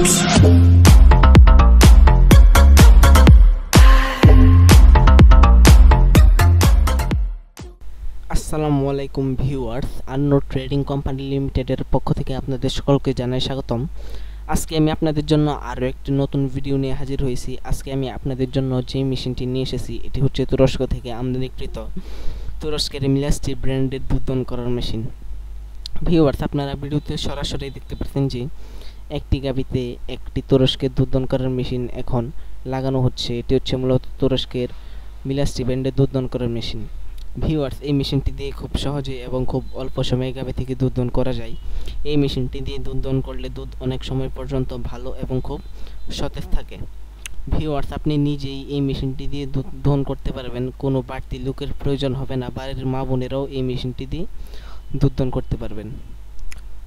আসসালামু আলাইকুম viewers, আন্নোর trading company লিমিটেডের পক্ষ থেকে আপনাদের সকলকে জানাই স্বাগতম। আজকে আমি আপনাদের জন্য আরও একটি নতুন ভিডিও নিয়ে হাজির হয়েছি। আজকে আমি আপনাদের জন্য যে মেশিনটি নিয়ে এসেছি এটি হচ্ছে তুরস্ক থেকে আমদানিকৃত তুরস্কের মিলাস্টি ব্র্যান্ডের দুধ দহন করার মেশিন। ভিউয়ার্স, আপনারা ভিডিওতে সরাসরি দেখতে পাচ্ছেন যে একটি গাভীতে একটি তুরস্কের দুধ দহন করার মেশিন এখন লাগানো হচ্ছে। এটি হচ্ছে মূলত তুরস্কের মিলাস্টি ব্র্যান্ডের দুধ দহন করার মেশিন। ভিউয়ার্স, এই মেশিনটি দিয়ে খুব সহজে এবং খুব অল্প সময়ে গাভী থেকে দুধ দহন করা যায়। এই মেশিনটি দিয়ে দুধ দহন করলে দুধ অনেক সময় পর্যন্ত ভালো এবং খুব সতেজ থাকে। ভিউয়ার্স, আপনি নিজেই এই মেশিনটি দিয়ে দুধ দহন করতে পারবেন, কোনো বাড়তি লোকের প্রয়োজন হবে না। বাড়ির মা বোনেরাও এই মেশিনটি দিয়ে দুধ দহন করতে পারবেন।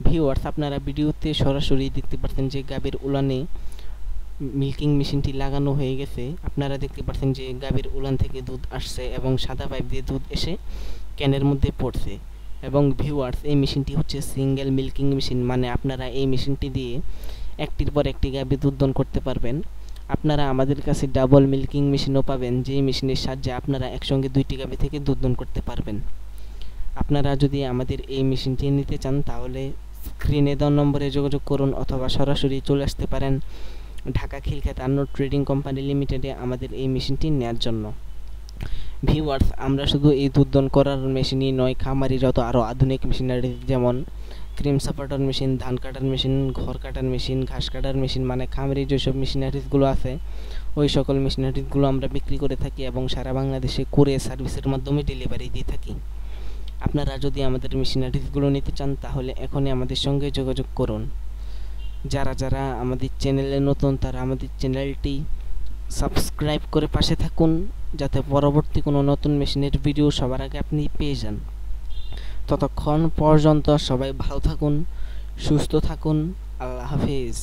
ভিউয়ার্স, আপনারা ভিডিওতে সরাসরি দেখতে পাচ্ছেন যে গাভীর উলানে মিল্কিং মেশিনটি লাগানো হয়ে গেছে। আপনারা দেখতে পাচ্ছেন যে গাভীর উলান থেকে দুধ আসছে এবং সাদা পাইপ দিয়ে দুধ এসে ক্যানের মধ্যে পড়ছে। এবং ভিউয়ার্স, এই মেশিনটি হচ্ছে সিঙ্গেল মিল্কিং মেশিন, মানে আপনারা এই মেশিনটি দিয়ে একটির পর একটি গাভী দুধ দহন করতে পারবেন। আপনারা আমাদের কাছে ডাবল মিল্কিং মেশিনও পাবেন, যেই মেশিনের সাহায্যে আপনারা একসঙ্গে দুইটি গাভী থেকে দুধ দহন করতে পারবেন। আপনারা যদি আমাদের এই মেশিনটি নিতে চান তাহলে স্ক্রিনে দেওয়া নম্বরে যোগাযোগ করুন অথবা সরাসরি চলে আসতে পারেন ঢাকা খিলক্ষেত আন্নোর ট্রেডিং কোম্পানি লিমিটেডে আমাদের এই মেশিনটি নেওয়ার জন্য। ভিউয়ার্স, আমরা শুধু এই দুধ দহন করার মেশিনই নয়, খামারি যত আরও আধুনিক মেশিনারি যেমন ক্রিম সাপাটার মেশিন, ধান কাটার মেশিন, ঘর কাটার মেশিন, ঘাস কাটার মেশিন, মানে খামারি যেসব মেশিনারিজগুলো আছে ওই সকল মেশিনারিজগুলো আমরা বিক্রি করে থাকি এবং সারা বাংলাদেশে কুরিয়ার সার্ভিসের মাধ্যমে ডেলিভারি দিয়ে থাকি। আপনারা যদি আমাদের মেশিনারিজগুলো নিতে চান তাহলে এখনই আমাদের সঙ্গে যোগাযোগ করুন। যারা আমাদের চ্যানেলে নতুন তারা আমাদের চ্যানেলটি সাবস্ক্রাইব করে পাশে থাকুন, যাতে পরবর্তী কোনো নতুন মেশিনের ভিডিও সবার আগে আপনি পেয়ে যান। ততক্ষণ পর্যন্ত সবাই ভালো থাকুন, সুস্থ থাকুন। আল্লাহ হাফেজ।